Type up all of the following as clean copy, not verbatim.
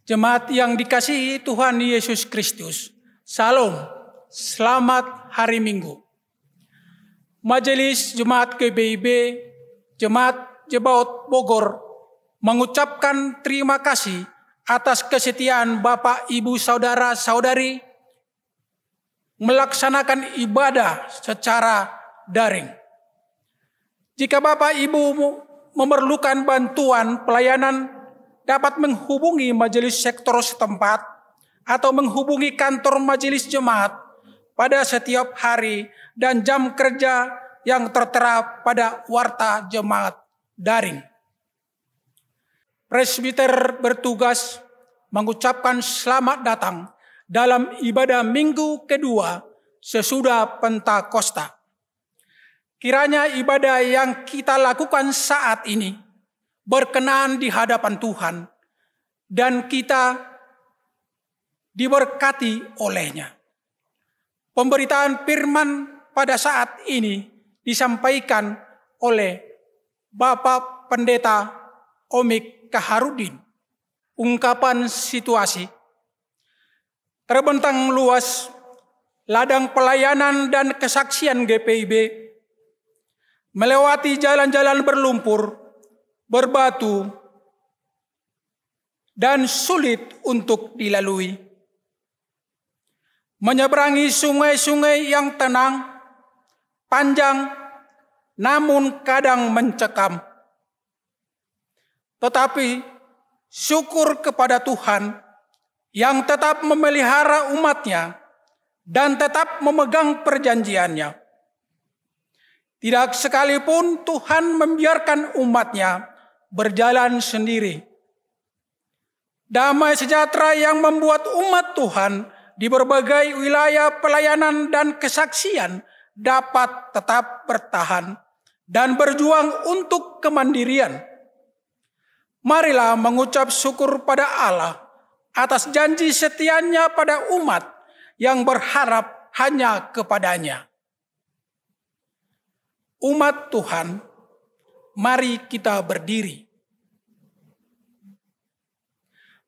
Jemaat yang dikasihi Tuhan Yesus Kristus, Salam, selamat hari Minggu. Majelis Jemaat GBIB, Jemaat Jebaot Bogor, mengucapkan terima kasih atas kesetiaan Bapak, Ibu, Saudara, Saudari melaksanakan ibadah secara daring. Jika Bapak, Ibu memerlukan bantuan pelayanan, dapat menghubungi majelis sektor setempat atau menghubungi kantor majelis jemaat pada setiap hari dan jam kerja yang tertera pada warta jemaat daring. Presbiter bertugas mengucapkan selamat datang dalam ibadah minggu kedua sesudah Pentakosta. Kiranya ibadah yang kita lakukan saat ini berkenan di hadapan Tuhan, dan kita diberkati olehnya. Pemberitaan firman pada saat ini disampaikan oleh Bapak Pendeta Omik Kaharudin. Ungkapan situasi. Terbentang luas ladang pelayanan dan kesaksian GPIB, melewati jalan-jalan berlumpur, berbatu, dan sulit untuk dilalui. Menyeberangi sungai-sungai yang tenang, panjang, namun kadang mencekam. Tetapi syukur kepada Tuhan yang tetap memelihara umatnya dan tetap memegang perjanjiannya. Tidak sekalipun Tuhan membiarkan umatnya berjalan sendiri. Damai sejahtera yang membuat umat Tuhan di berbagai wilayah pelayanan dan kesaksian dapat tetap bertahan dan berjuang untuk kemandirian. Marilah mengucap syukur pada Allah atas janji setianya pada umat yang berharap hanya kepadanya. Umat Tuhan, mari kita berdiri.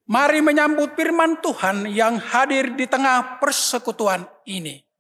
Mari menyambut firman Tuhan yang hadir di tengah persekutuan ini.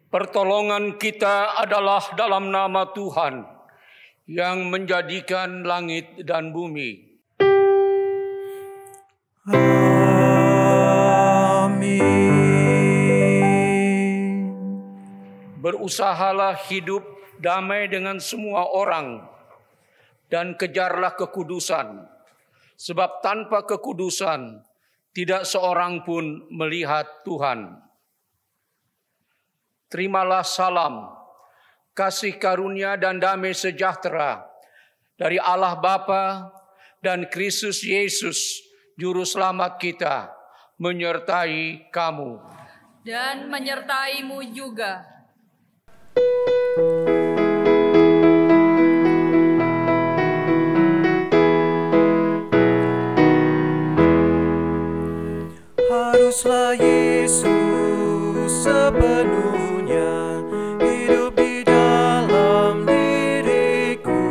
Pertolongan kita adalah dalam nama Tuhan yang menjadikan langit dan bumi. Amin. Berusahalah hidup damai dengan semua orang dan kejarlah kekudusan, sebab tanpa kekudusan tidak seorang pun melihat Tuhan. Terimalah salam, kasih karunia dan damai sejahtera dari Allah Bapa dan Kristus Yesus, Juru Selamat kita, menyertai kamu. Dan menyertaimu juga. Hapuslah Yesus sepenuhnya hidup di dalam diriku,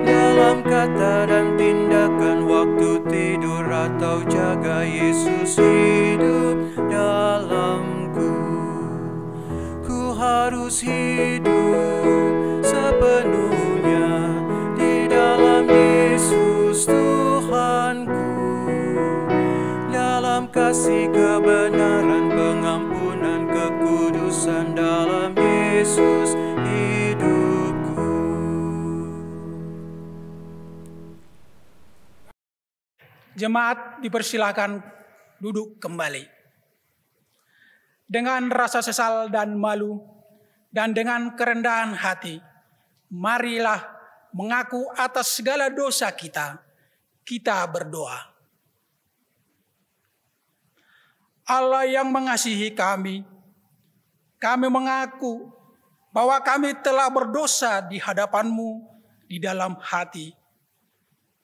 dalam kata dan tindakan, waktu tidur atau jaga, Yesus hidup dalamku. Ku harus hidup sepenuhnya di dalam Yesus Tuhanku, dalam kasih, kebenaran, pengampunan, kekudusan, dalam Yesus hidupku. Jemaat dipersilakan duduk kembali. Dengan rasa sesal dan malu, dan dengan kerendahan hati, marilah mengaku atas segala dosa kita. Kita berdoa. Allah yang mengasihi kami mengaku bahwa kami telah berdosa di hadapan-Mu di dalam hati,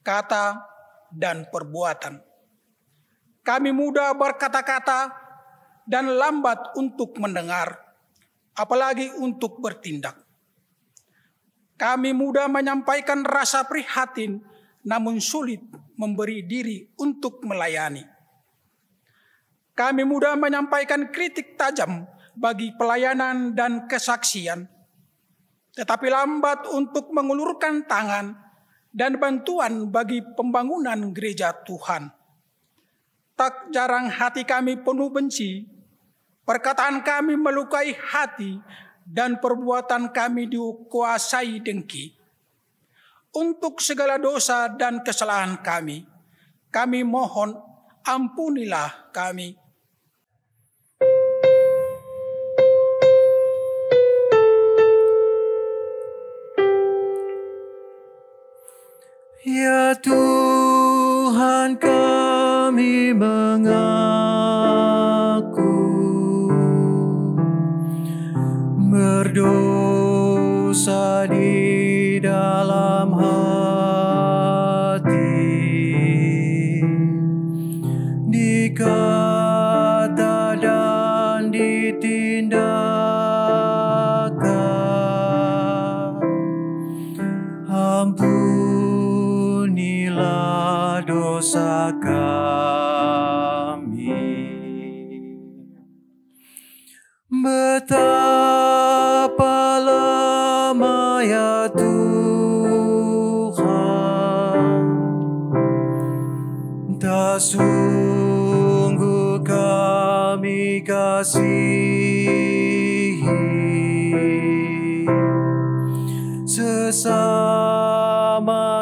kata, dan perbuatan. Kami mudah berkata-kata dan lambat untuk mendengar, apalagi untuk bertindak. Kami mudah menyampaikan rasa prihatin, namun sulit memberi diri untuk melayani. Kami mudah menyampaikan kritik tajam bagi pelayanan dan kesaksian, tetapi lambat untuk mengulurkan tangan dan bantuan bagi pembangunan gereja Tuhan. Tak jarang hati kami penuh benci, perkataan kami melukai hati, dan perbuatan kami dikuasai dengki. Untuk segala dosa dan kesalahan kami mohon ampunilah kami. Ya Tuhan, kami mengaku berdosa di dalam hati, di kata dan di tindakan. Ampunilah dosa kami. Betapa lama ya Tuhan, tak sungguh kami kasihi, sesama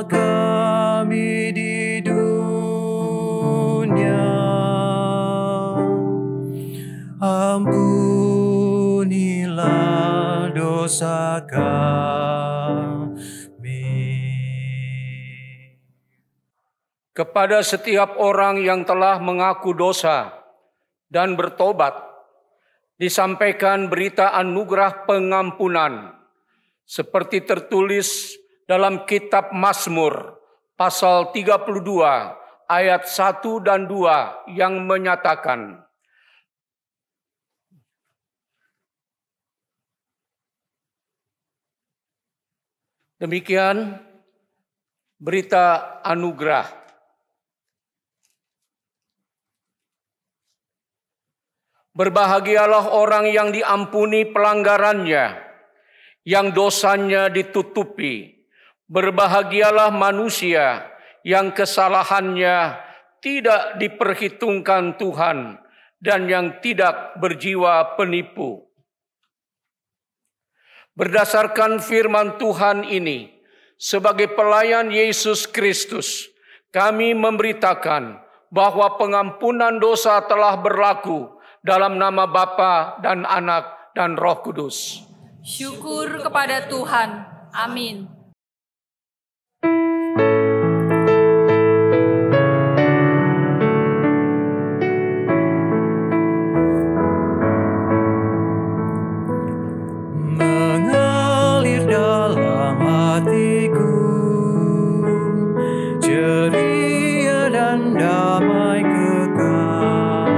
kami di dunia. Ampunilah dosa kami. Kepada setiap orang yang telah mengaku dosa dan bertobat, disampaikan berita anugerah pengampunan, seperti tertulis dalam kitab Mazmur pasal 32 ayat 1 dan 2 yang menyatakan, demikian berita anugerah. Berbahagialah orang yang diampuni pelanggarannya, yang dosanya ditutupi. Berbahagialah manusia yang kesalahannya tidak diperhitungkan Tuhan dan yang tidak berjiwa penipu. Berdasarkan firman Tuhan ini, sebagai pelayan Yesus Kristus, kami memberitakan bahwa pengampunan dosa telah berlaku dalam nama Bapa dan Anak dan Roh Kudus. Syukur kepada Tuhan. Amin. Mengalir dalam hatiku, ceria dan damai kekal.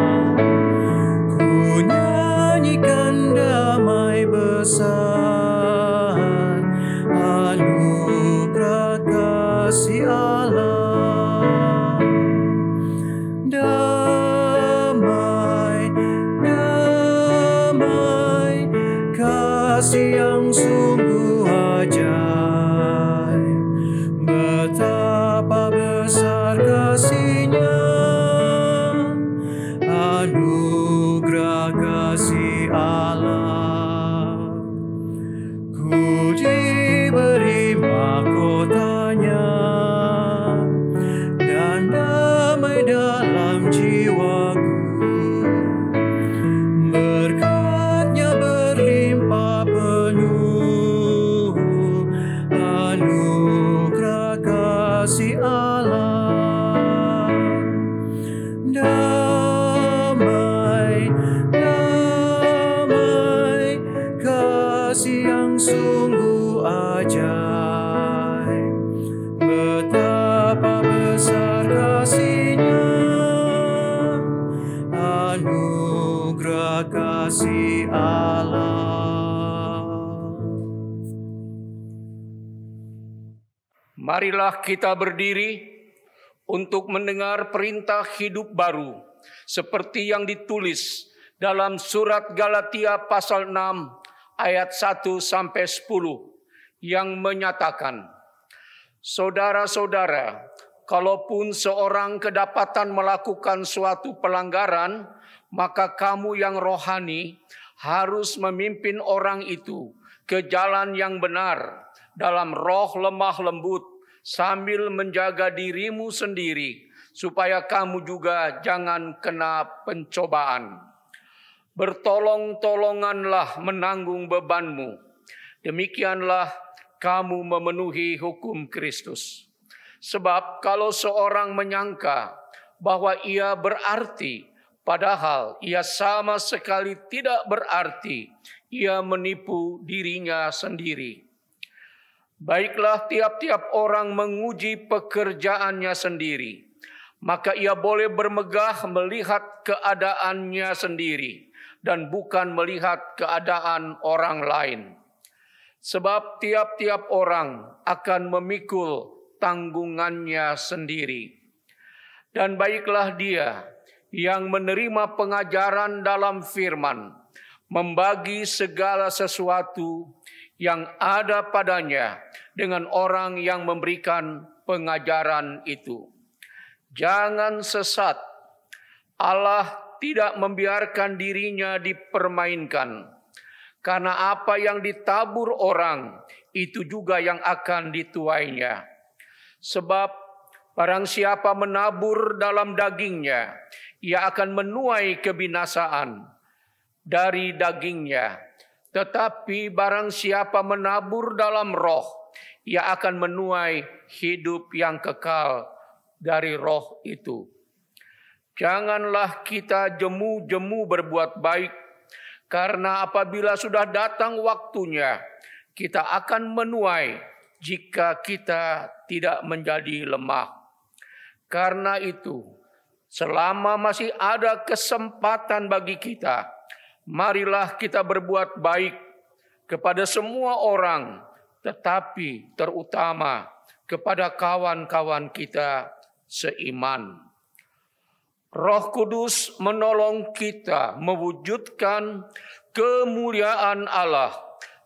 kasih yang sungguh ajaib, betapa besar kasih-Nya, anugerah kasih Allah. Ku diberi mahkotanya dan damai dalam jiwaku, berkat-Nya berlimpah penuh, anugerah kasih Allah. Damai, damai, kasih yang sungguh ajaib, betapa besar kasih-Nya, anugerah kasih Allah. Marilah kita berdiri untuk mendengar perintah hidup baru seperti yang ditulis dalam surat Galatia pasal 6 ayat 1 sampai 10 yang menyatakan, saudara-saudara, kalaupun seorang kedapatan melakukan suatu pelanggaran, maka kamu yang rohani harus memimpin orang itu ke jalan yang benar dalam roh lemah lembut, sambil menjaga dirimu sendiri, supaya kamu juga jangan kena pencobaan. Bertolong-tolonganlah menanggung bebanmu. Demikianlah kamu memenuhi hukum Kristus. Sebab kalau seorang menyangka bahwa ia berarti, padahal ia sama sekali tidak berarti, ia menipu dirinya sendiri. Baiklah, tiap-tiap orang menguji pekerjaannya sendiri, maka ia boleh bermegah melihat keadaannya sendiri dan bukan melihat keadaan orang lain. Sebab tiap-tiap orang akan memikul tanggungannya sendiri. Dan baiklah dia yang menerima pengajaran dalam firman, membagi segala sesuatu yang ada padanya dengan orang yang memberikan pengajaran itu. Jangan sesat. Allah tidak membiarkan dirinya dipermainkan. Karena apa yang ditabur orang, itu juga yang akan dituainya. Sebab barang siapa menabur dalam dagingnya, ia akan menuai kebinasaan dari dagingnya. Tetapi barang siapa menabur dalam roh, ia akan menuai hidup yang kekal dari roh itu. Janganlah kita jemu-jemu berbuat baik, karena apabila sudah datang waktunya, kita akan menuai jika kita tidak menjadi lemah. Karena itu, selama masih ada kesempatan bagi kita, marilah kita berbuat baik kepada semua orang, tetapi terutama kepada kawan-kawan kita seiman. Roh Kudus menolong kita mewujudkan kemuliaan Allah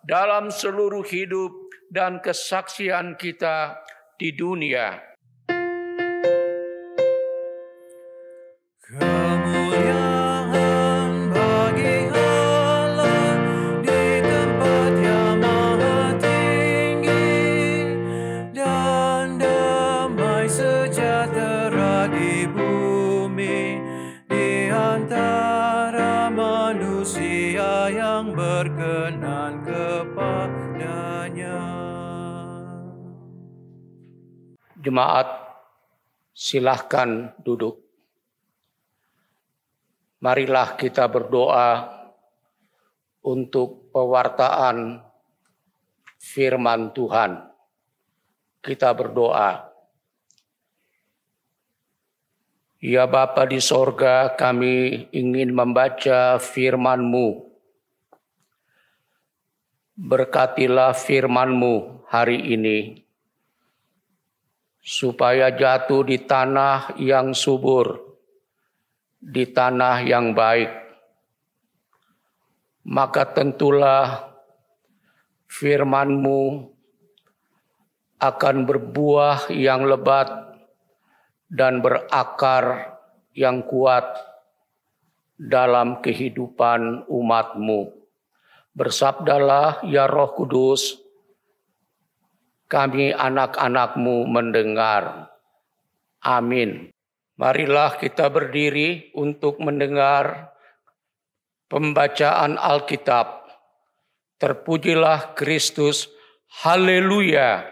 dalam seluruh hidup dan kesaksian kita di dunia. Kemuliaan bagi Allah di tempat yang maha tinggi, dan damai sejahtera di bumi di antara manusia yang berkenan kepadanya. Jemaat, silahkan duduk. Marilah kita berdoa untuk pewartaan firman Tuhan. Kita berdoa. Ya Bapa di sorga, kami ingin membaca firman-Mu. Berkatilah firman-Mu hari ini, supaya jatuh di tanah yang subur, di tanah yang baik. Maka tentulah firman-Mu akan berbuah yang lebat dan berakar yang kuat dalam kehidupan umat-Mu. Bersabdalah ya Roh Kudus, kami anak-anak-Mu mendengar. Amin. Marilah kita berdiri untuk mendengar pembacaan Alkitab. Terpujilah Kristus. Haleluya.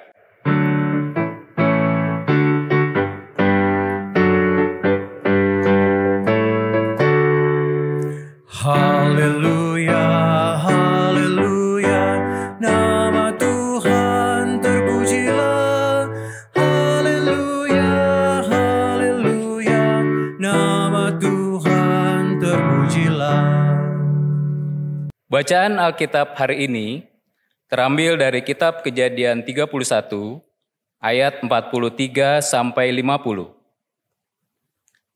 Haleluya, haleluya, nama Tuhan terpujilah. Haleluya, haleluya, nama Tuhan terpujilah. Bacaan Alkitab hari ini terambil dari kitab Kejadian 31 ayat 43 sampai 50.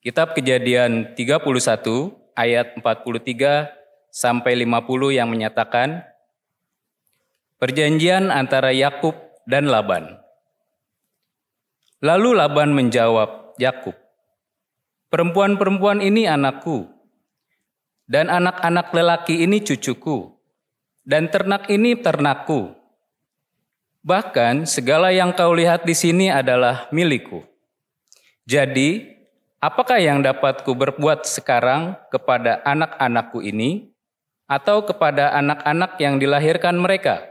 Kitab Kejadian 31 ayat 43 sampai 50 yang menyatakan perjanjian antara Yakub dan Laban. Lalu Laban menjawab Yakub, "Perempuan-perempuan ini anakku, dan anak-anak lelaki ini cucuku, dan ternak ini ternakku. Bahkan segala yang kau lihat di sini adalah milikku. Jadi, apakah yang dapat ku berbuat sekarang kepada anak-anakku ini, atau kepada anak-anak yang dilahirkan mereka?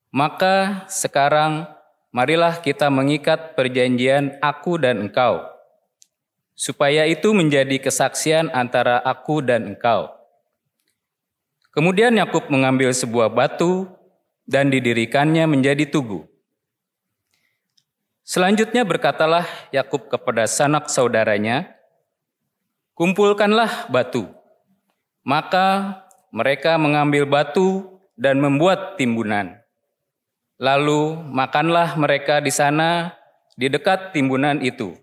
Maka sekarang marilah kita mengikat perjanjian aku dan engkau, supaya itu menjadi kesaksian antara aku dan engkau." Kemudian Yakub mengambil sebuah batu dan didirikannya menjadi tugu. Selanjutnya berkatalah Yakub kepada sanak saudaranya, "Kumpulkanlah batu." Maka mereka mengambil batu dan membuat timbunan. Lalu makanlah mereka di sana di dekat timbunan itu.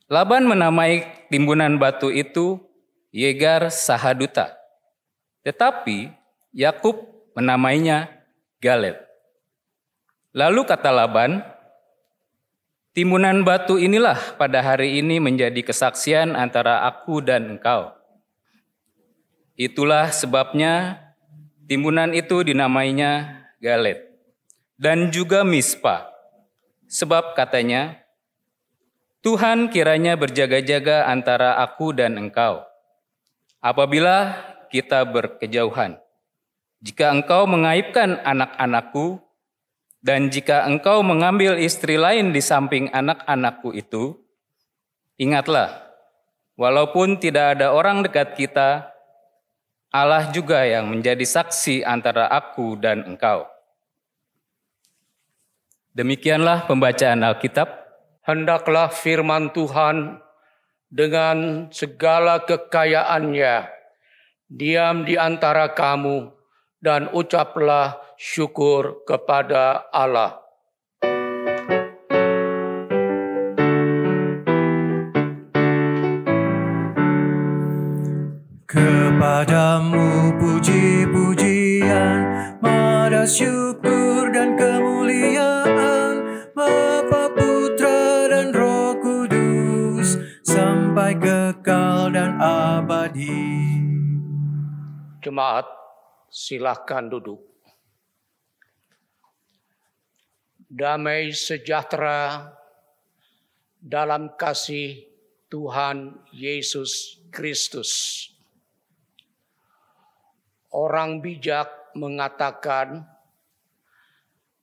Laban menamai timbunan batu itu Yegar Sahaduta, tetapi Yakub menamainya Galed. Lalu kata Laban, "Timbunan batu inilah pada hari ini menjadi kesaksian antara aku dan engkau." Itulah sebabnya timbunan itu dinamainya Galed dan juga Mispa, sebab katanya, "Tuhan kiranya berjaga-jaga antara aku dan engkau, apabila kita berkejauhan. Jika engkau mengaibkan anak-anakku, dan jika engkau mengambil istri lain di samping anak-anakku itu, ingatlah, walaupun tidak ada orang dekat kita, Allah juga yang menjadi saksi antara aku dan engkau." Demikianlah pembacaan Alkitab. Hendaklah firman Tuhan dengan segala kekayaannya diam di antara kamu, dan ucaplah syukur kepada Allah. Kepadamu puji-pujian, mada syukur dan kemuliaan, Bapa, Putra, dan Roh Kudus, sampai kekal dan abadi. Jemaat, silakan duduk. Damai sejahtera dalam kasih Tuhan Yesus Kristus. Orang bijak mengatakan,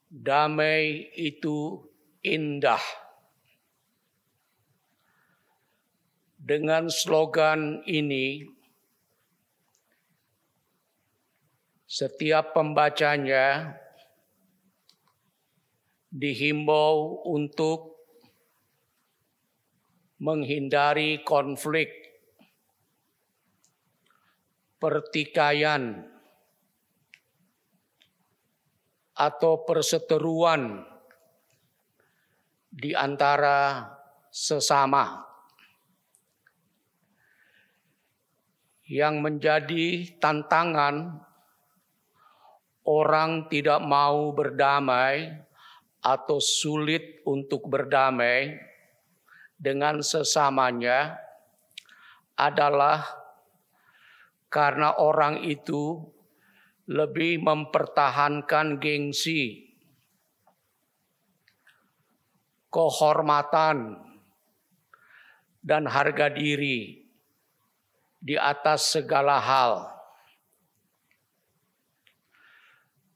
damai itu indah. Dengan slogan ini, setiap pembacanya dihimbau untuk menghindari konflik, pertikaian, atau perseteruan di antara sesama. Yang menjadi tantangan orang tidak mau berdamai atau sulit untuk berdamai dengan sesamanya adalah karena orang itu lebih mempertahankan gengsi, kehormatan, dan harga diri di atas segala hal.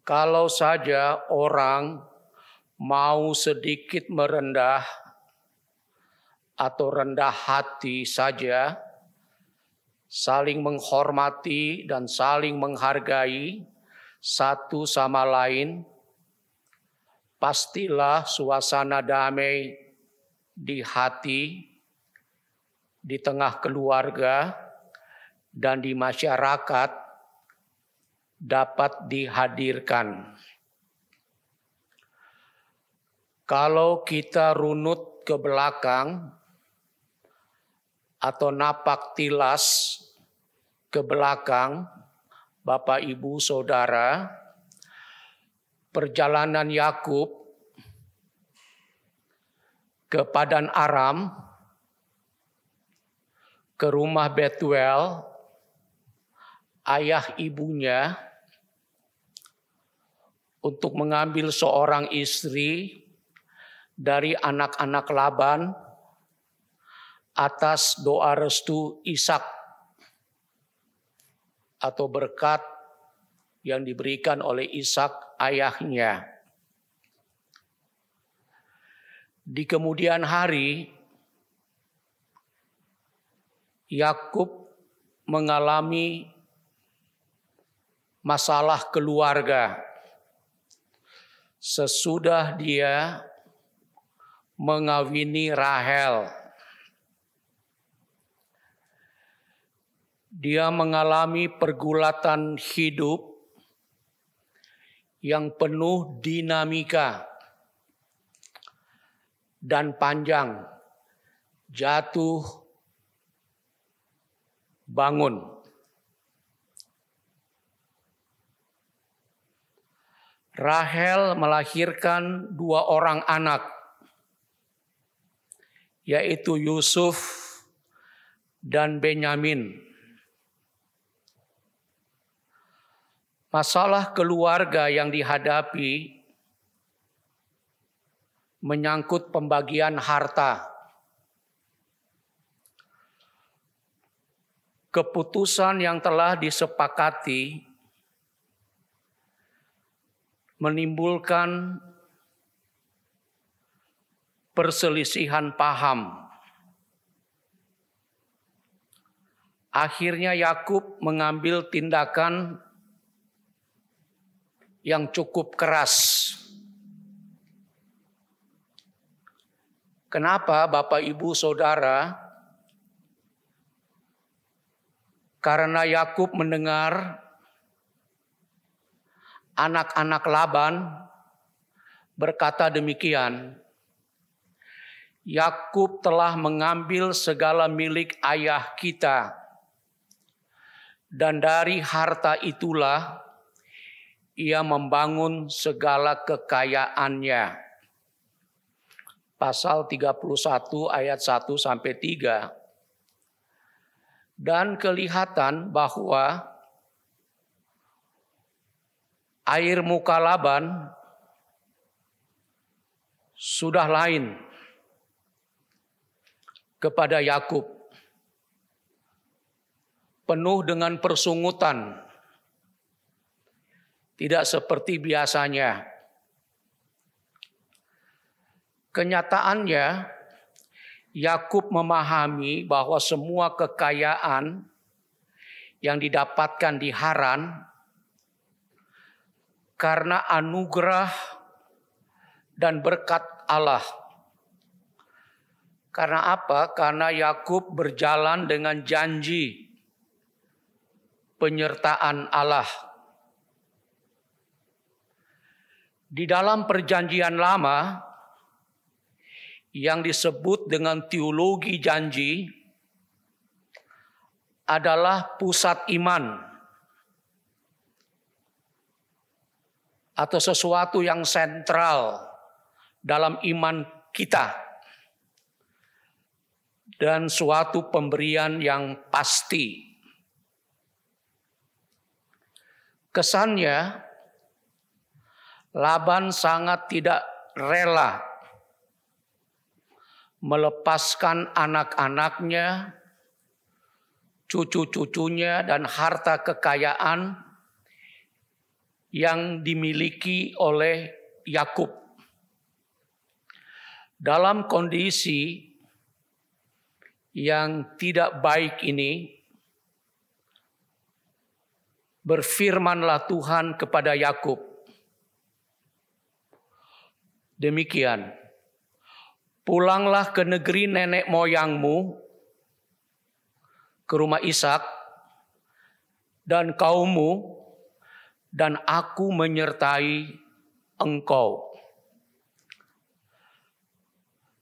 Kalau saja orang mau sedikit merendah atau rendah hati saja, saling menghormati dan saling menghargai satu sama lain, pastilah suasana damai di hati, di tengah keluarga, dan di masyarakat dapat dihadirkan. Kalau kita runut ke belakang atau napak tilas ke belakang, Bapak, Ibu, Saudara, perjalanan Yakub ke Padan Aram, ke rumah Betuel, ayah ibunya, untuk mengambil seorang istri dari anak-anak Laban atas doa restu Ishak atau berkat yang diberikan oleh Ishak ayahnya. Di kemudian hari, Yakub mengalami masalah keluarga sesudah dia mengawini Rahel. Dia mengalami pergulatan hidup yang penuh dinamika dan panjang, jatuh, bangun. Rahel melahirkan 2 orang anak, yaitu Yusuf dan Benyamin. Masalah keluarga yang dihadapi menyangkut pembagian harta. Keputusan yang telah disepakati menimbulkan perselisihan paham. Akhirnya Yakub mengambil tindakan yang cukup keras. Kenapa, Bapak, Ibu, Saudara? Karena Yakub mendengar anak-anak Laban berkata demikian, Yakub telah mengambil segala milik ayah kita, dan dari harta itulah ia membangun segala kekayaannya. Pasal 31 ayat 1-3. Dan kelihatan bahwa air muka Laban sudah lain kepada Yakub, penuh dengan persungutan, tidak seperti biasanya. Kenyataannya, Yakub memahami bahwa semua kekayaan yang didapatkan di Haran karena anugerah dan berkat Allah. Karena apa? Karena Yakub berjalan dengan janji penyertaan Allah. Di dalam perjanjian lama yang disebut dengan teologi janji adalah pusat iman. atau sesuatu yang sentral dalam iman kita, dan suatu pemberian yang pasti. Kesannya Laban sangat tidak rela melepaskan anak-anaknya, cucu-cucunya, dan harta kekayaan yang dimiliki oleh Yakub. Dalam kondisi yang tidak baik ini, berfirmanlah Tuhan kepada Yakub, demikian, pulanglah ke negeri nenek moyangmu, ke rumah Ishak dan kaummu, dan aku menyertai engkau.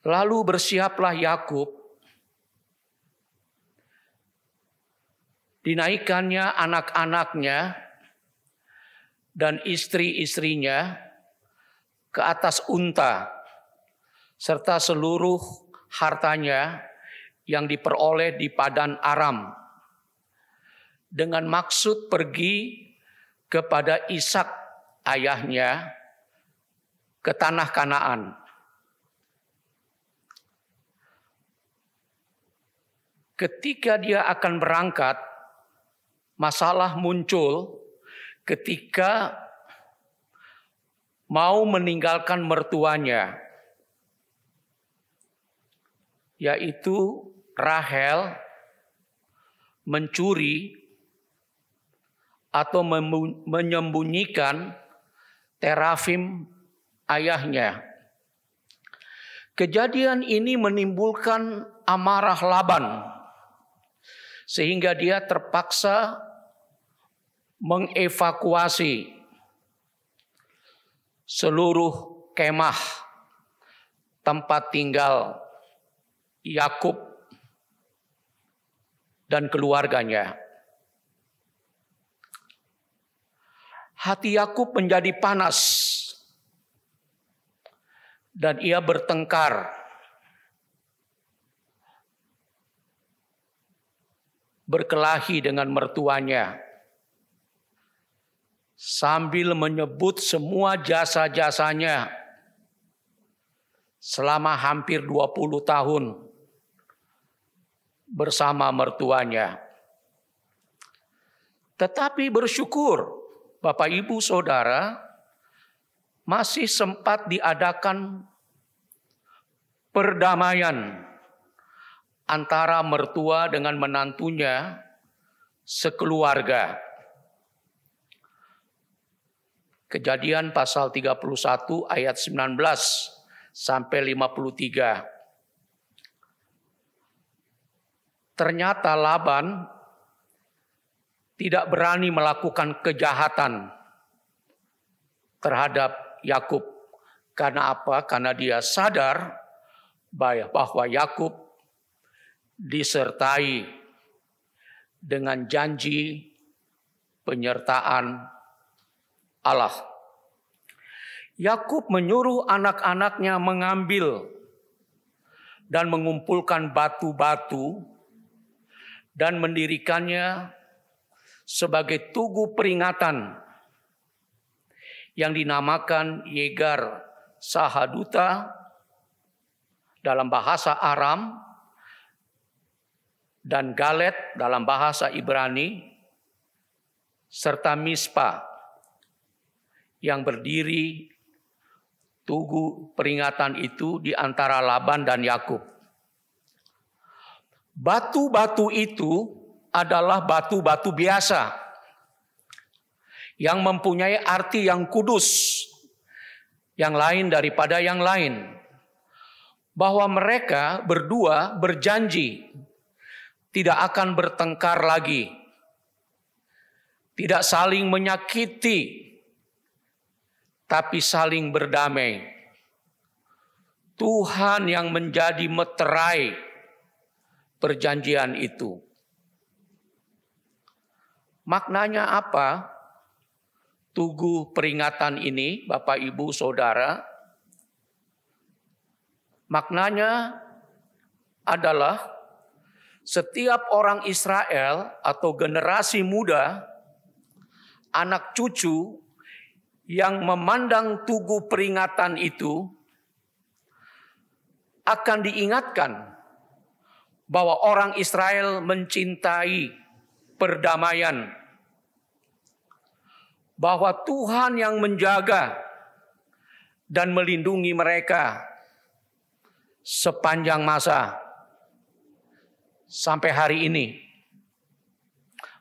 Lalu bersiaplah Yakub, dinaikannya anak-anaknya dan istri-istrinya ke atas unta, serta seluruh hartanya yang diperoleh di Padan Aram, dengan maksud pergi kepada Ishak ayahnya ke tanah Kanaan. Ketika dia akan berangkat, masalah muncul ketika mau meninggalkan mertuanya, yaitu Rahel mencuri atau menyembunyikan terafim ayahnya. Kejadian ini menimbulkan amarah Laban, sehingga dia terpaksa mengevakuasi seluruh kemah tempat tinggal Yakub dan keluarganya. Hati Yakub menjadi panas dan ia bertengkar, berkelahi dengan mertuanya, sambil menyebut semua jasa-jasanya selama hampir 20 tahun bersama mertuanya. Tetapi bersyukur, Bapak Ibu Saudara, masih sempat diadakan perdamaian antara mertua dengan menantunya sekeluarga. Kejadian pasal 31 ayat 19 sampai 53. Ternyata Laban tidak berani melakukan kejahatan terhadap Yakub. Karena apa? Karena dia sadar bahwa Yakub disertai dengan janji penyertaan Allah. Yakub menyuruh anak-anaknya mengambil dan mengumpulkan batu-batu dan mendirikannya sebagai tugu peringatan yang dinamakan Yegar Sahaduta dalam bahasa Aram dan Galet dalam bahasa Ibrani, serta Mispa yang berdiri tugu peringatan itu di antara Laban dan Yakub. Batu-batu itu adalah batu-batu biasa yang mempunyai arti yang kudus, yang lain daripada yang lain. Bahwa mereka berdua berjanji tidak akan bertengkar lagi, tidak saling menyakiti, tapi saling berdamai. Tuhan yang menjadi meterai perjanjian itu. Maknanya apa? tugu peringatan ini, Bapak, Ibu, Saudara, maknanya adalah setiap orang Israel atau generasi muda, anak cucu yang memandang tugu peringatan itu akan diingatkan bahwa orang Israel mencintai perdamaian, bahwa Tuhan yang menjaga dan melindungi mereka sepanjang masa. Sampai hari ini,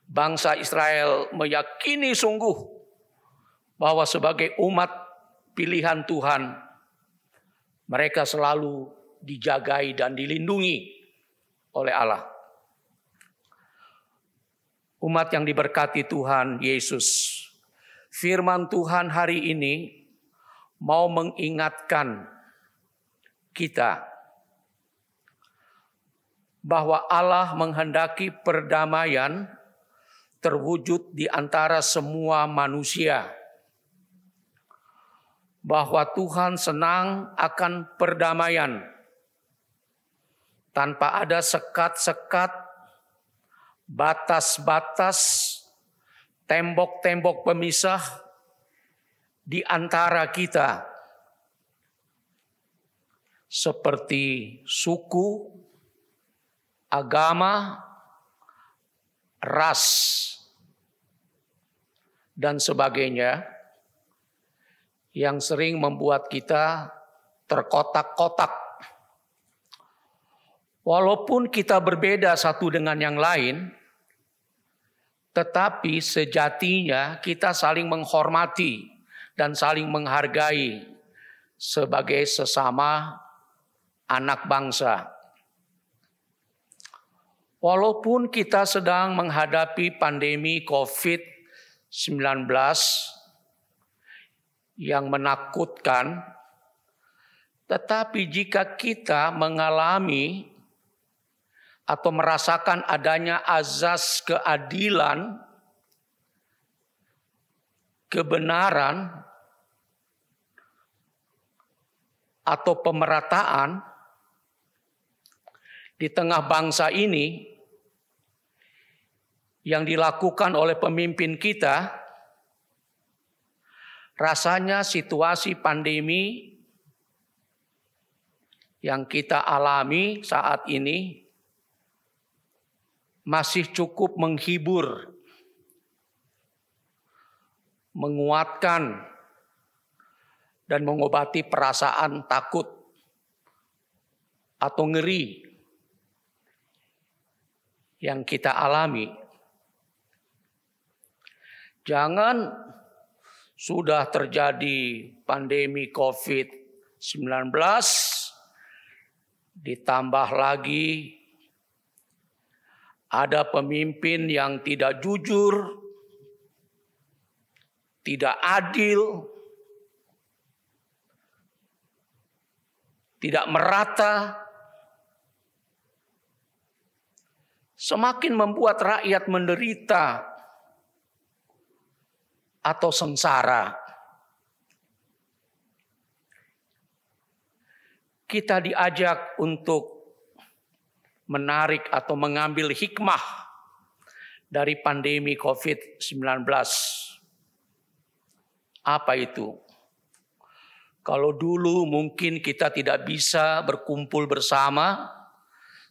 bangsa Israel meyakini sungguh bahwa sebagai umat pilihan Tuhan, mereka selalu dijagai dan dilindungi oleh Allah. Umat yang diberkati Tuhan Yesus, firman Tuhan hari ini mau mengingatkan kita bahwa Allah menghendaki perdamaian terwujud di antara semua manusia. Bahwa Tuhan senang akan perdamaian tanpa ada sekat-sekat, batas-batas, tembok-tembok pemisah di antara kita. Seperti suku, agama, ras, dan sebagainya yang sering membuat kita terkotak-kotak. Walaupun kita berbeda satu dengan yang lain, tetapi sejatinya kita saling menghormati dan saling menghargai sebagai sesama anak bangsa. Walaupun kita sedang menghadapi pandemi COVID-19 yang menakutkan, tetapi jika kita mengalami atau merasakan adanya azas keadilan, kebenaran, atau pemerataan di tengah bangsa ini yang dilakukan oleh pemimpin kita, rasanya situasi pandemi yang kita alami saat ini masih cukup menghibur, menguatkan, dan mengobati perasaan takut atau ngeri yang kita alami. Jangan sudah terjadi pandemi COVID-19, ditambah lagi ada pemimpin yang tidak jujur, tidak adil, tidak merata, semakin membuat rakyat menderita atau sengsara. Kita diajak untuk menarik atau mengambil hikmah dari pandemi COVID-19. Apa itu? Kalau dulu mungkin kita tidak bisa berkumpul bersama,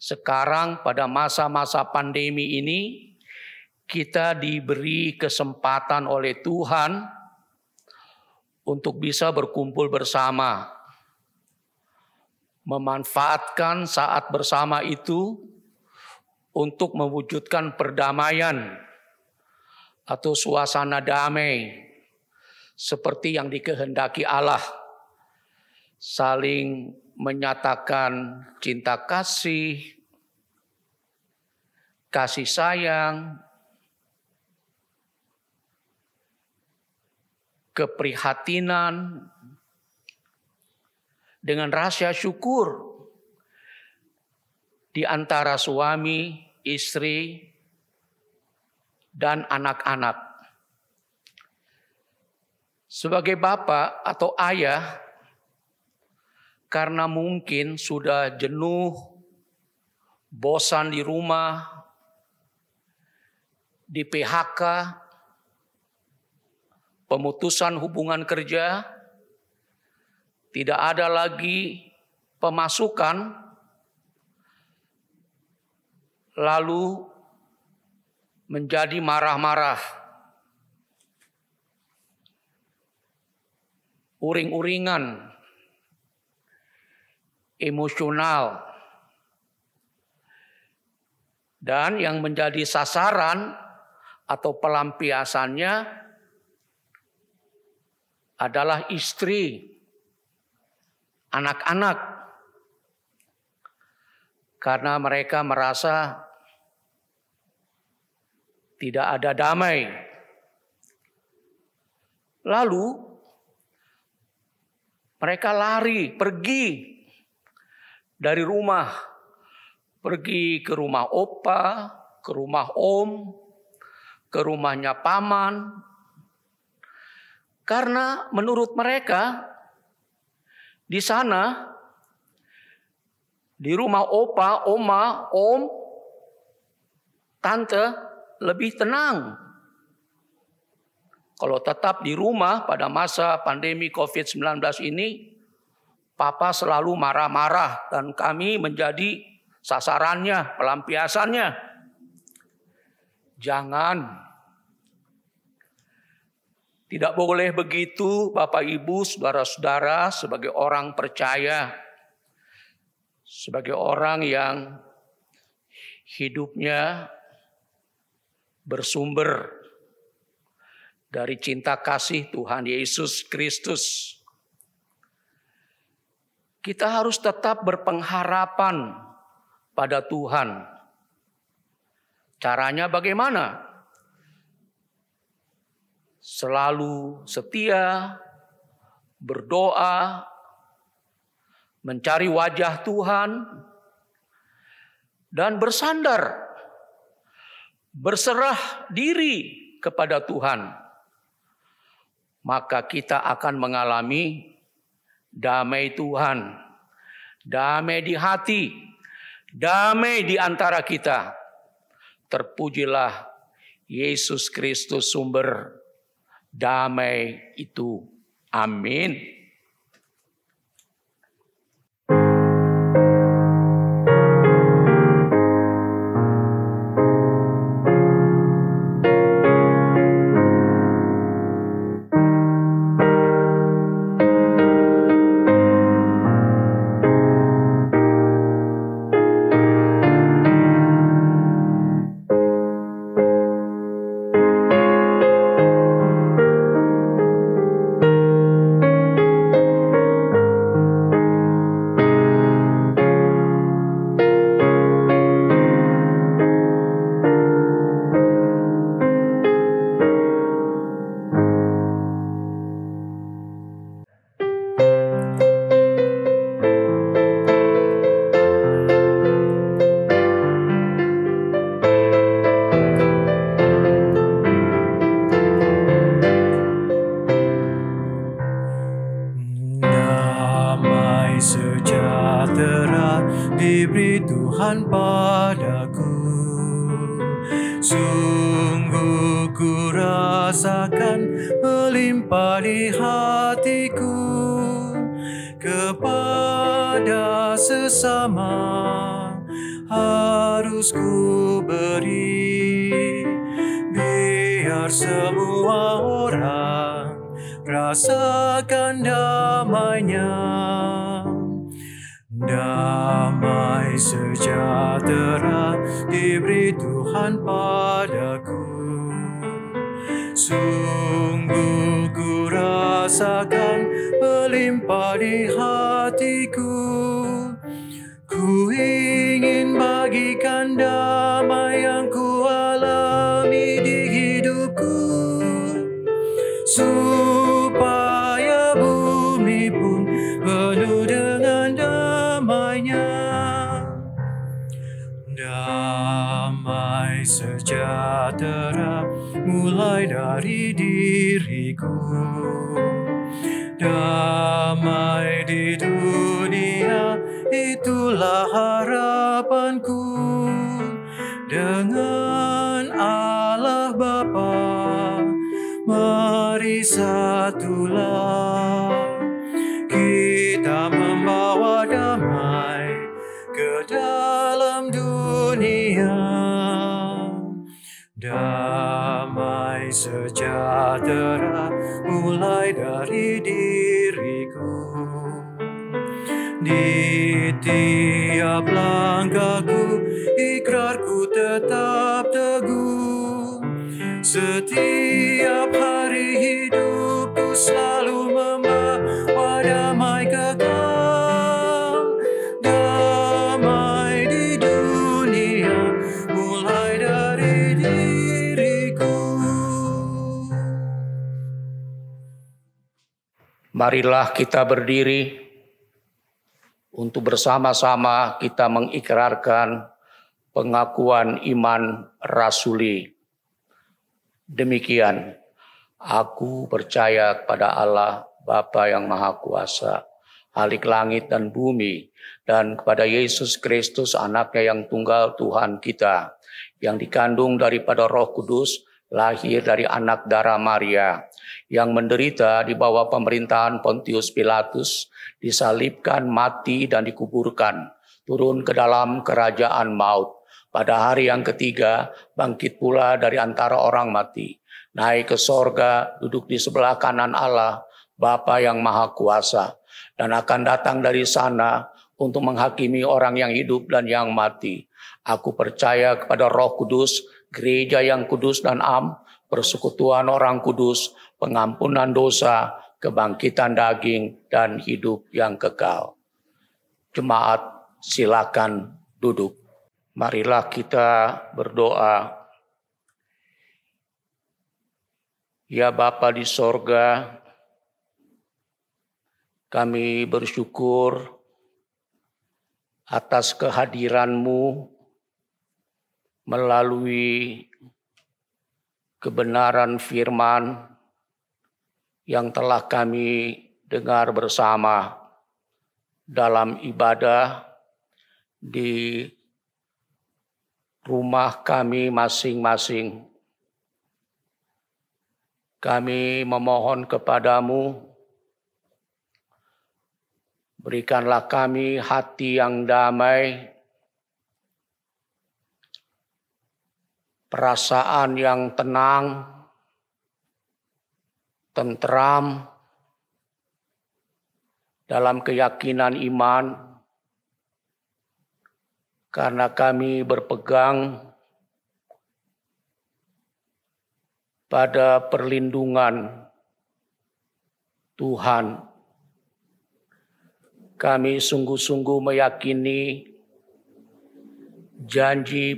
sekarang pada masa-masa pandemi ini kita diberi kesempatan oleh Tuhan untuk bisa berkumpul bersama. Memanfaatkan saat bersama itu untuk mewujudkan perdamaian atau suasana damai seperti yang dikehendaki Allah. Saling menyatakan cinta kasih, kasih sayang, keprihatinan, dengan rasa syukur di antara suami, istri, dan anak-anak. Sebagai bapak atau ayah, karena mungkin sudah jenuh, bosan di rumah, di PHK, pemutusan hubungan kerja, tidak ada lagi pemasukan, lalu menjadi marah-marah, uring-uringan, emosional, dan yang menjadi sasaran atau pelampiasannya adalah istri, anak-anak, karena mereka merasa tidak ada damai. Lalu mereka lari, pergi dari rumah, pergi ke rumah opa, ke rumah om, ke rumahnya paman. Karena menurut mereka di sana, di rumah opa, oma, om, tante lebih tenang. Kalau tetap di rumah pada masa pandemi COVID-19 ini, papa selalu marah-marah dan kami menjadi sasarannya, pelampiasannya. Jangan. Tidak boleh begitu Bapak Ibu, saudara-saudara, sebagai orang percaya, sebagai orang yang hidupnya bersumber dari cinta kasih Tuhan Yesus Kristus. Kita harus tetap berpengharapan pada Tuhan. Caranya bagaimana? Selalu setia, berdoa, mencari wajah Tuhan, dan bersandar, berserah diri kepada Tuhan. Maka kita akan mengalami damai Tuhan, damai di hati, damai di antara kita. Terpujilah Yesus Kristus, sumber damai itu. Amin. diberi Tuhan padaku. Sungguh ku rasakan melimpah di hatiku, kepada sesama harus ku beri, biar semua orang rasakan damainya. Damai sejahtera diberi Tuhan padaku. Sungguh ku rasakan melimpah di hatiku. Ku ingin bagikan damai yang ku alami di hidupku, supaya bumi pun penuh dengan damainya. Damai sejahtera mulai dari diriku. Damai di dunia, itulah harapanku. Dengan Allah Bapa, mari satulah. Kita membawa damai ke dalam dunia. Damai sejahtera mulai dari diriku. Di tiap langkahku, ikrarku tetap teguh. Setiap hari hidupku selalu membawa damai kekal. Damai di dunia mulai dari diriku. Marilah kita berdiri untuk bersama-sama kita mengikrarkan pengakuan iman rasuli. Demikian, aku percaya kepada Allah Bapa yang Maha Kuasa, Khalik langit dan bumi, dan kepada Yesus Kristus anaknya yang tunggal Tuhan kita, yang dikandung daripada Roh Kudus, lahir dari anak darah Maria, yang menderita di bawah pemerintahan Pontius Pilatus, disalibkan, mati, dan dikuburkan, turun ke dalam kerajaan maut. Pada hari yang ketiga, bangkit pula dari antara orang mati, naik ke sorga, duduk di sebelah kanan Allah, Bapa yang Maha Kuasa, dan akan datang dari sana untuk menghakimi orang yang hidup dan yang mati. Aku percaya kepada Roh Kudus, gereja yang kudus dan am, persekutuan orang kudus, pengampunan dosa, kebangkitan daging, dan hidup yang kekal. Jemaat, silakan duduk. Marilah kita berdoa. Ya Bapa di sorga, kami bersyukur atas kehadiran-Mu melalui kebenaran firman yang telah kami dengar bersama dalam ibadah di rumah kami masing-masing. Kami memohon kepadamu, berikanlah kami hati yang damai, perasaan yang tenang, tentram, dalam keyakinan iman, karena kami berpegang pada perlindungan Tuhan. Kami sungguh-sungguh meyakini janji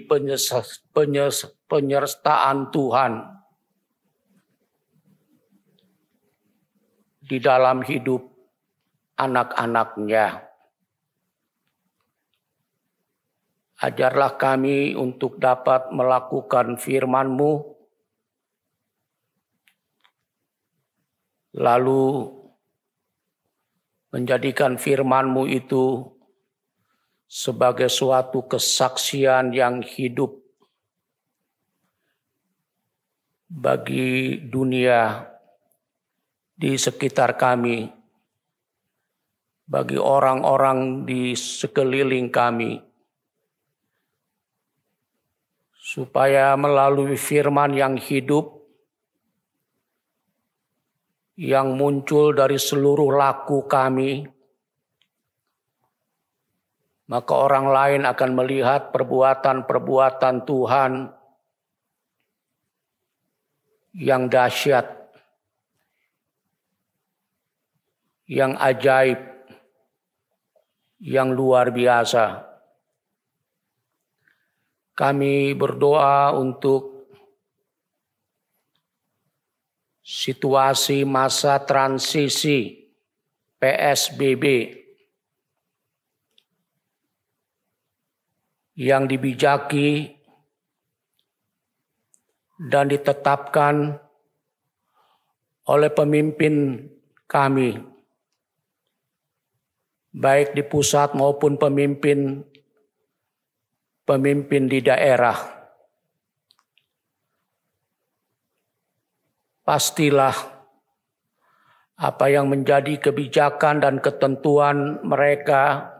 penyertaan Tuhan di dalam hidup anak-anak-Nya. Ajarlah kami untuk dapat melakukan firman-Mu, lalu menjadikan firman-Mu itu sebagai suatu kesaksian yang hidup bagi dunia di sekitar kami, bagi orang-orang di sekeliling kami, supaya melalui firman yang hidup, yang muncul dari seluruh laku kami, maka orang lain akan melihat perbuatan-perbuatan Tuhan yang dahsyat, yang ajaib, yang luar biasa. Kami berdoa untuk situasi masa transisi PSBB yang dibijaki dan ditetapkan oleh pemimpin kami, baik di pusat maupun pemimpin di daerah. Pastilah apa yang menjadi kebijakan dan ketentuan mereka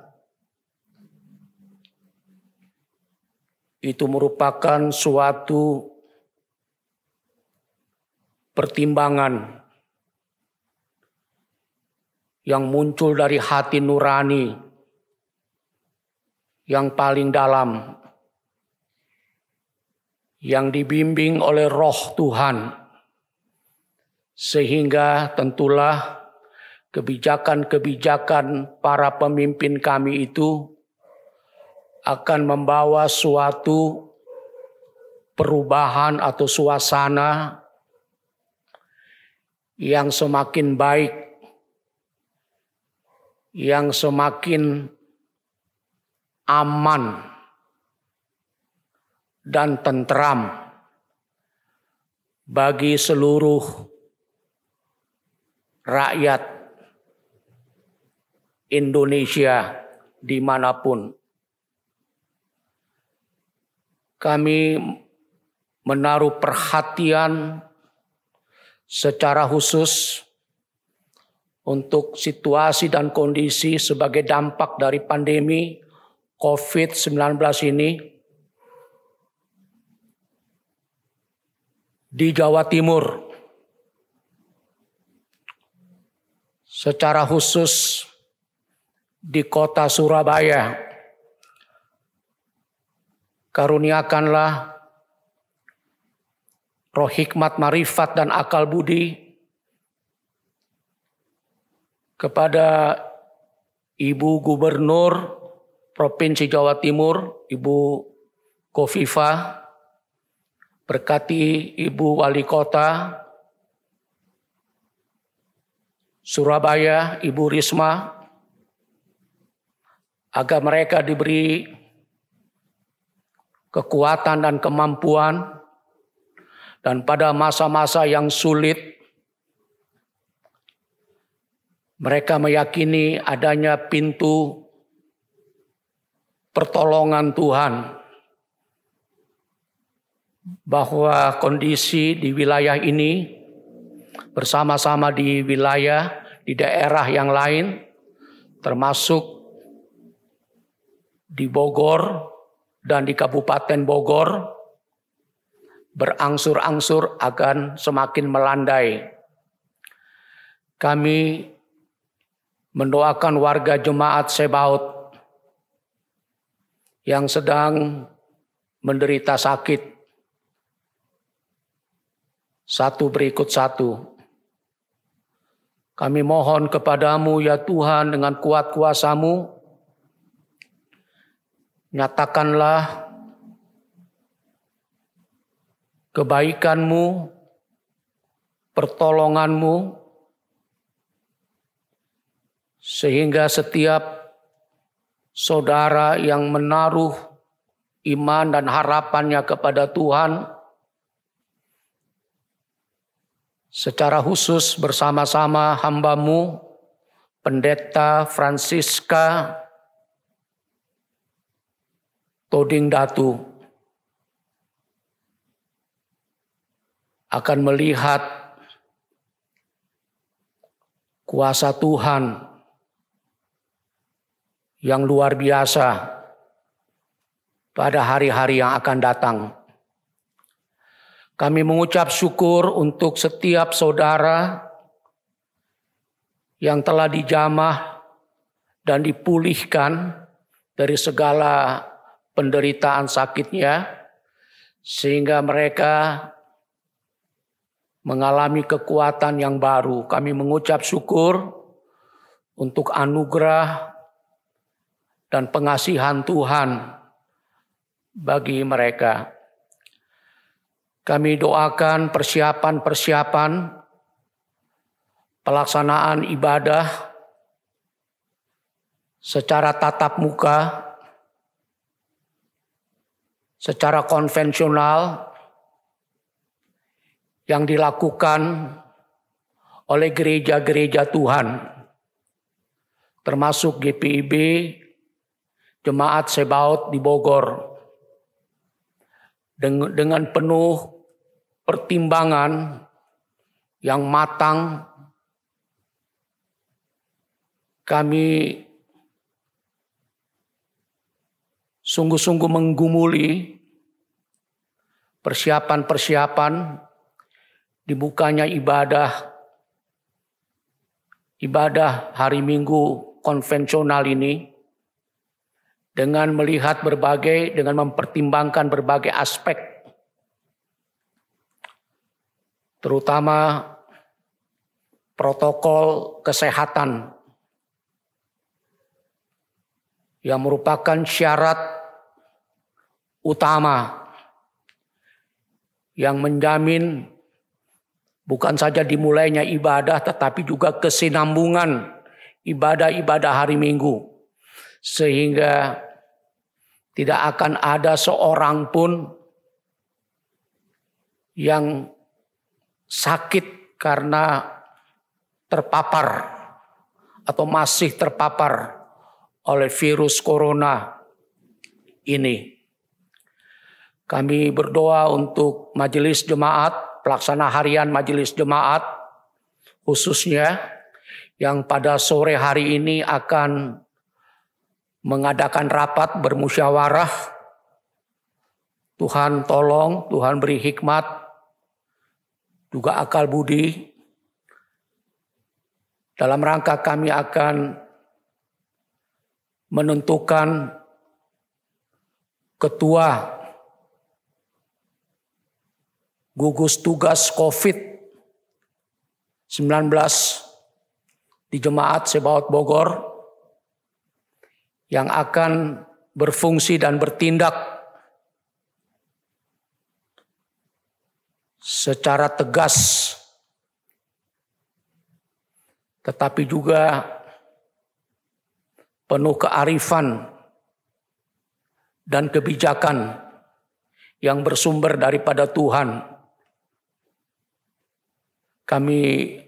itu merupakan suatu pertimbangan yang muncul dari hati nurani yang paling dalam, yang dibimbing oleh Roh Tuhan, sehingga tentulah kebijakan-kebijakan para pemimpin kami itu akan membawa suatu perubahan atau suasana yang semakin baik, yang semakin aman dan tentram bagi seluruh rakyat Indonesia dimanapun. Kami menaruh perhatian secara khusus untuk situasi dan kondisi sebagai dampak dari pandemi COVID-19 ini di Jawa Timur, secara khusus di kota Surabaya. Karuniakanlah roh hikmat, marifat, dan akal budi kepada Ibu Gubernur Provinsi Jawa Timur, Ibu Khofifah, berkati Ibu Wali Kota Surabaya, Ibu Risma, agar mereka diberi kekuatan dan kemampuan, dan pada masa-masa yang sulit mereka meyakini adanya pintu pertolongan Tuhan, bahwa kondisi di wilayah ini bersama-sama di wilayah, di daerah yang lain, termasuk di Bogor dan di Kabupaten Bogor, berangsur-angsur akan semakin melandai. Kami mendoakan warga jemaat Sebaot yang sedang menderita sakit, satu berikut satu. Kami mohon kepadamu ya Tuhan, dengan kuat kuasa-Mu, nyatakanlah kebaikan-Mu, pertolongan-Mu, sehingga setiap saudara yang menaruh iman dan harapannya kepada Tuhan, secara khusus bersama-sama hamba-Mu, Pendeta Francisca Toding Datu, akan melihat kuasa Tuhan yang luar biasa pada hari-hari yang akan datang. Kami mengucap syukur untuk setiap saudara yang telah dijamah dan dipulihkan dari segala penderitaan sakitnya, sehingga mereka mengalami kekuatan yang baru. Kami mengucap syukur untuk anugerah dan pengasihan Tuhan bagi mereka. Kami doakan persiapan-persiapan pelaksanaan ibadah secara tatap muka, secara konvensional yang dilakukan oleh gereja-gereja Tuhan, termasuk GPIB, Jemaat Sebaot di Bogor, dengan penuh pertimbangan yang matang, kami sungguh-sungguh menggumuli persiapan-persiapan dibukanya ibadah hari Minggu konvensional ini dengan mempertimbangkan berbagai aspek, terutama protokol kesehatan yang merupakan syarat utama yang menjamin bukan saja dimulainya ibadah, tetapi juga kesinambungan ibadah-ibadah hari Minggu. Sehingga tidak akan ada seorang pun yang sakit karena terpapar atau masih terpapar oleh virus corona ini. Kami berdoa untuk majelis jemaat, pelaksana harian majelis jemaat khususnya yang pada sore hari ini akan mengadakan rapat bermusyawarah. Tuhan tolong, Tuhan beri hikmat, juga akal budi. Dalam rangka kami akan menentukan ketua gugus tugas COVID-19 di Jemaat Sebaot Bogor yang akan berfungsi dan bertindak secara tegas, tetapi juga penuh kearifan dan kebijakan yang bersumber daripada Tuhan. Kami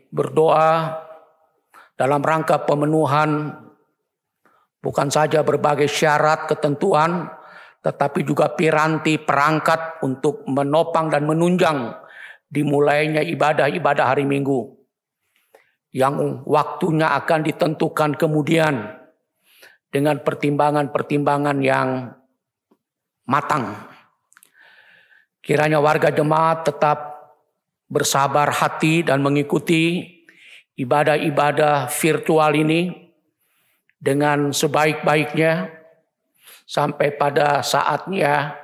berdoa dalam rangka pemenuhan bukan saja berbagai syarat ketentuan, tetapi juga piranti perangkat untuk menopang dan menunjang dimulainya ibadah-ibadah hari Minggu yang waktunya akan ditentukan kemudian dengan pertimbangan-pertimbangan yang matang. Kiranya warga jemaat tetap bersabar hati dan mengikuti ibadah-ibadah virtual ini dengan sebaik-baiknya sampai pada saatnya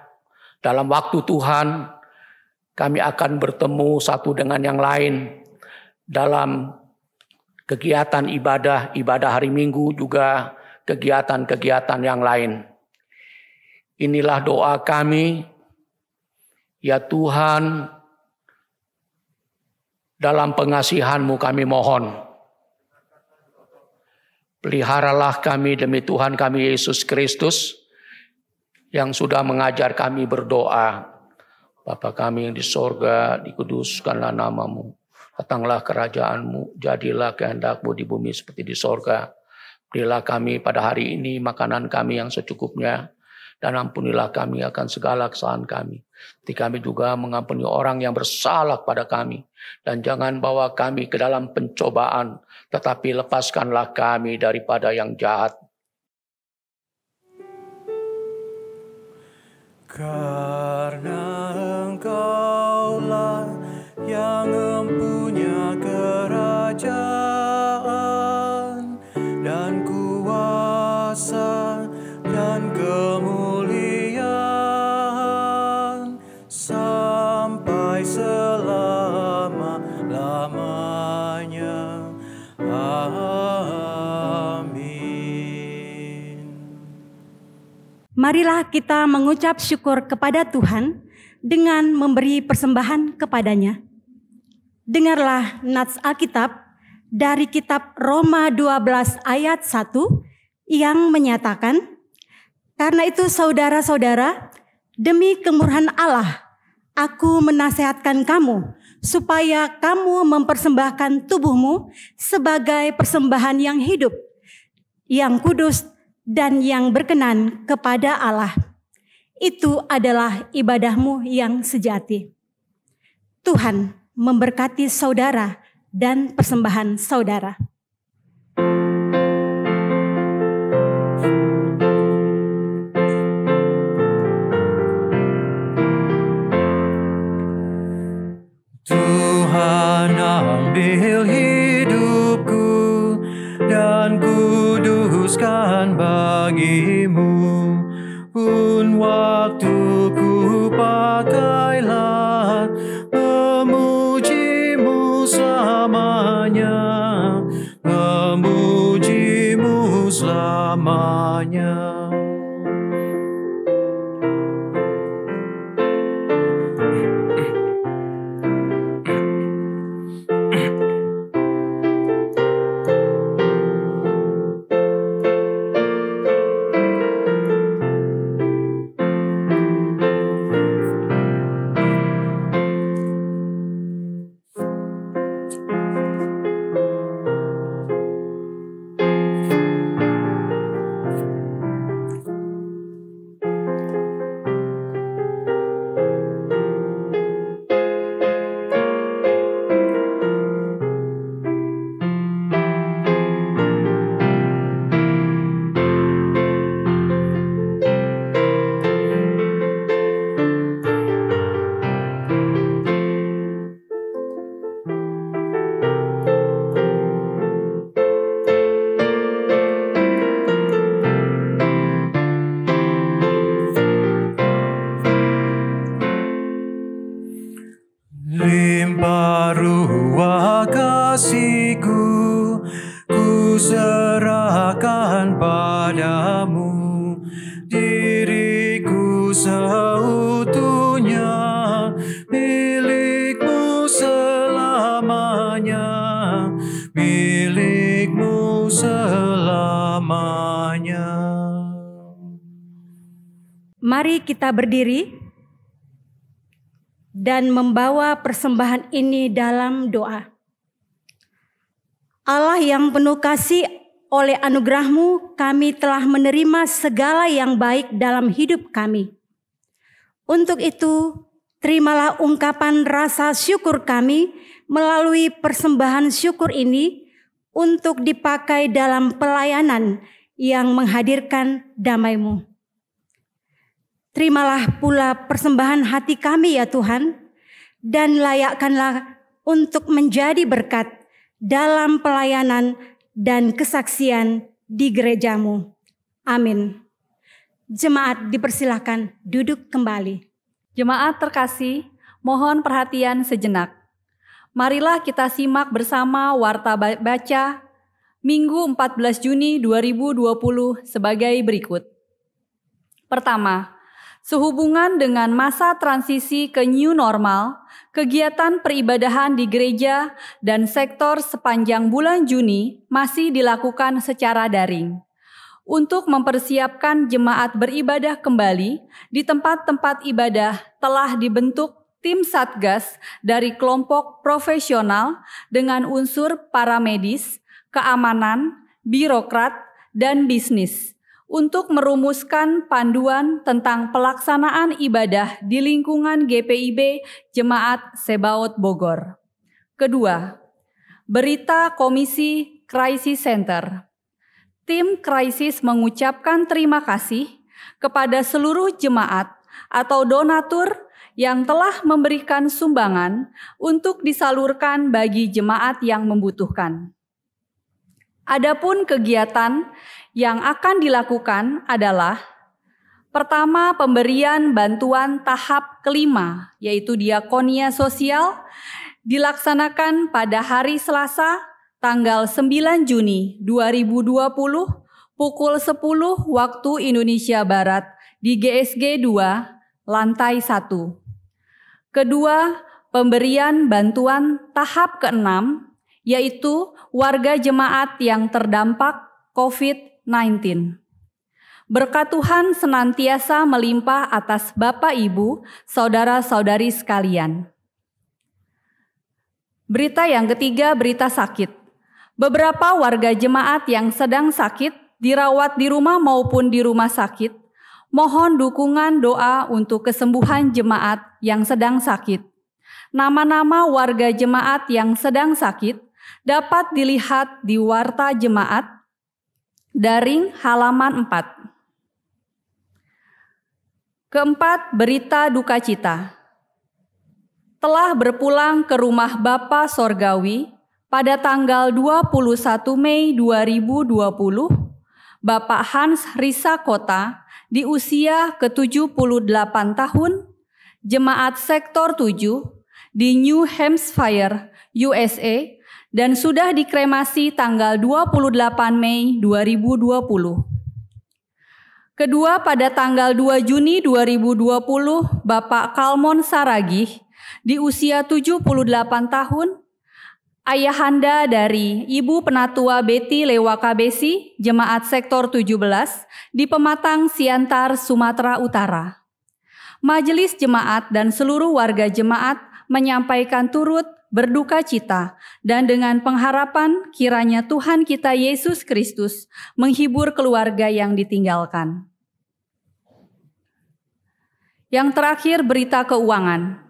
dalam waktu Tuhan kami akan bertemu satu dengan yang lain dalam kegiatan ibadah hari Minggu, juga kegiatan-kegiatan yang lain. Inilah doa kami, ya Tuhan, dalam pengasihan-Mu kami mohon. Peliharalah kami demi Tuhan kami Yesus Kristus yang sudah mengajar kami berdoa. Bapa kami yang di sorga, dikuduskanlah nama-Mu. Datanglah kerajaan-Mu, jadilah kehendak-Mu di bumi seperti di sorga. Berilah kami pada hari ini makanan kami yang secukupnya, dan ampunilah kami akan segala kesalahan kami. Seperti kami juga mengampuni orang yang bersalah pada kami. Dan jangan bawa kami ke dalam pencobaan, tetapi lepaskanlah kami daripada yang jahat. Karena Engkaulah yang mempunyai kerajaan dan kuasa dan kemuliaan sampai selama-lamanya. Amin. Marilah kita mengucap syukur kepada Tuhan dengan memberi persembahan kepadanya. Dengarlah nats Alkitab dari kitab Roma 12 ayat 1 yang menyatakan, karena itu saudara-saudara, demi kemurahan Allah, aku menasihatkan kamu supaya kamu mempersembahkan tubuhmu sebagai persembahan yang hidup, yang kudus, dan yang berkenan kepada Allah. Itu adalah ibadahmu yang sejati. Tuhan memberkati saudara dan persembahan saudara. Tuhan ambil hidupku dan kuduskan bagimu. Pun waktuku pakailah memujimu selamanya, memujimu selamanya. Limpah ruah kasih-Ku, ku serahkan padamu. Diriku seutuhnya milik-Mu selamanya, milik-Mu selamanya. Mari kita berdiri dan membawa persembahan ini dalam doa. Allah yang penuh kasih, oleh anugerah-Mu kami telah menerima segala yang baik dalam hidup kami. Untuk itu, terimalah ungkapan rasa syukur kami melalui persembahan syukur ini untuk dipakai dalam pelayanan yang menghadirkan damai-Mu. Terimalah pula persembahan hati kami ya Tuhan, dan layakkanlah untuk menjadi berkat dalam pelayanan dan kesaksian di gereja-Mu. Amin. Jemaat dipersilakan duduk kembali. Jemaat terkasih, mohon perhatian sejenak. Marilah kita simak bersama Warta Baca Minggu 14 Juni 2020 sebagai berikut. Pertama, sehubungan dengan masa transisi ke new normal, kegiatan peribadahan di gereja dan sektor sepanjang bulan Juni masih dilakukan secara daring. Untuk mempersiapkan jemaat beribadah kembali, di tempat-tempat ibadah telah dibentuk tim Satgas dari kelompok profesional dengan unsur para medis, keamanan, birokrat, dan bisnis, untuk merumuskan panduan tentang pelaksanaan ibadah di lingkungan GPIB Jemaat Sebaot Bogor. Kedua, berita Komisi Crisis Center. Tim Krisis mengucapkan terima kasih kepada seluruh jemaat atau donatur yang telah memberikan sumbangan untuk disalurkan bagi jemaat yang membutuhkan. Adapun kegiatan yang akan dilakukan adalah: pertama, pemberian bantuan tahap kelima, yaitu diakonia sosial, dilaksanakan pada hari Selasa, tanggal 9 Juni 2020, pukul 10 waktu Indonesia Barat di GSG 2, lantai 1. Kedua, pemberian bantuan tahap ke-6, yaitu warga jemaat yang terdampak COVID-19. Berkat Tuhan senantiasa melimpah atas Bapak, Ibu, saudara-saudari sekalian. Berita yang ketiga, berita sakit. Beberapa warga jemaat yang sedang sakit, dirawat di rumah maupun di rumah sakit, mohon dukungan doa untuk kesembuhan jemaat yang sedang sakit. Nama-nama warga jemaat yang sedang sakit dapat dilihat di Warta Jemaat, daring halaman 4. Keempat, berita duka cita. Telah berpulang ke rumah Bapa Sorgawi pada tanggal 21 Mei 2020, Bapak Hans Risa Kota di usia ke-78 tahun, Jemaat Sektor 7 di New Hampshire, USA, dan sudah dikremasi tanggal 28 Mei 2020. Kedua, pada tanggal 2 Juni 2020, Bapak Kalmon Saragih di usia 78 tahun, ayahanda dari Ibu Penatua Betty Lewakabesi, Jemaat Sektor 17 di Pematang Siantar, Sumatera Utara. Majelis jemaat dan seluruh warga jemaat menyampaikan turut berduka cita dan dengan pengharapan kiranya Tuhan kita Yesus Kristus menghibur keluarga yang ditinggalkan. Yang terakhir, berita keuangan.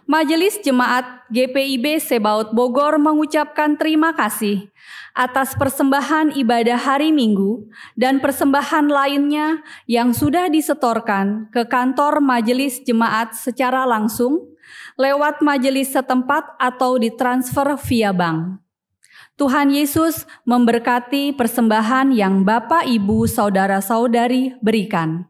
Majelis Jemaat GPIB Sebaot Bogor mengucapkan terima kasih atas persembahan ibadah hari Minggu dan persembahan lainnya yang sudah disetorkan ke kantor Majelis Jemaat secara langsung, lewat majelis setempat atau ditransfer via bank. Tuhan Yesus memberkati persembahan yang Bapak, Ibu, Saudara-saudari berikan.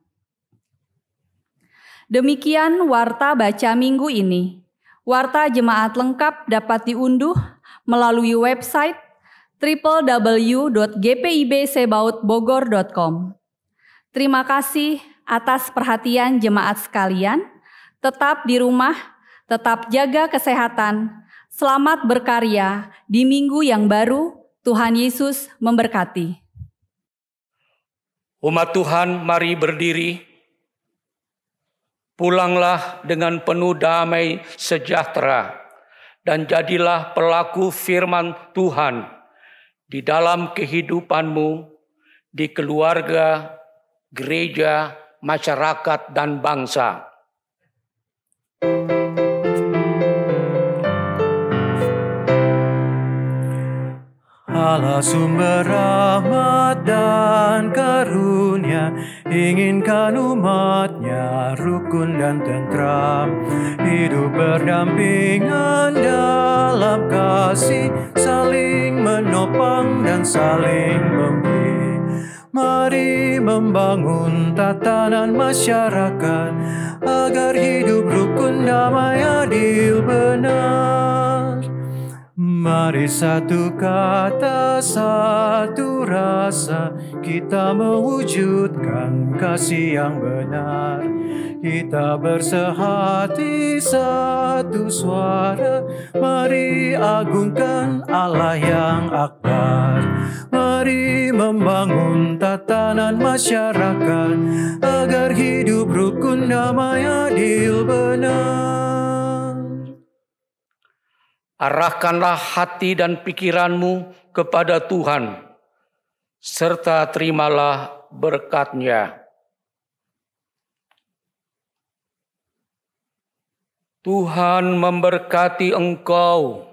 Demikian warta baca minggu ini. Warta jemaat lengkap dapat diunduh melalui website www.gpibsebautbogor.com. Terima kasih atas perhatian jemaat sekalian. Tetap di rumah, tetap jaga kesehatan. Selamat berkarya di minggu yang baru. Tuhan Yesus memberkati. Umat Tuhan, mari berdiri. Pulanglah dengan penuh damai sejahtera dan jadilah pelaku firman Tuhan di dalam kehidupanmu, di keluarga, gereja, masyarakat, dan bangsa. Allah sumber rahmat dan karunia, inginkan umatnya rukun dan tentram, hidup berdampingan dalam kasih, saling menopang dan saling memberi. Mari membangun tatanan masyarakat agar hidup rukun, damai, adil, benar. Mari satu kata, satu rasa, kita mewujudkan kasih yang benar. Kita bersehati satu suara, mari agungkan Allah yang akbar. Mari membangun tatanan masyarakat agar hidup rukun, damai, adil, benar. Arahkanlah hati dan pikiranmu kepada Tuhan, serta terimalah berkat-Nya. Tuhan memberkati engkau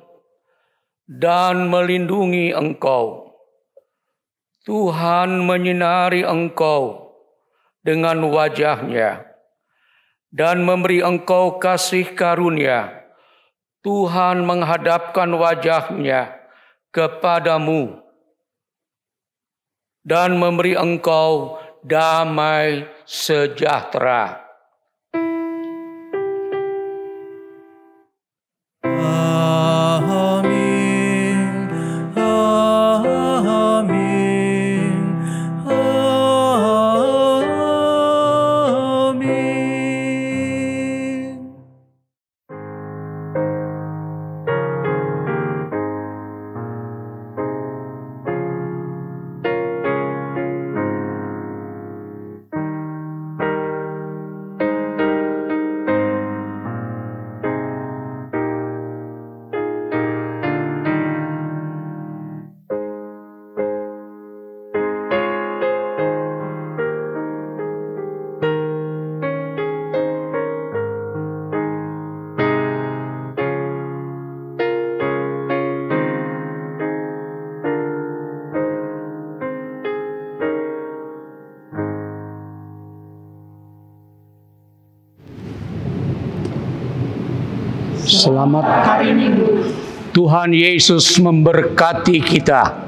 dan melindungi engkau. Tuhan menyinari engkau dengan wajah-Nya dan memberi engkau kasih karunia. Tuhan menghadapkan wajah-Nya kepadamu dan memberi engkau damai sejahtera. Amin, amin, amin. Selamat hari Minggu. Tuhan Yesus memberkati kita.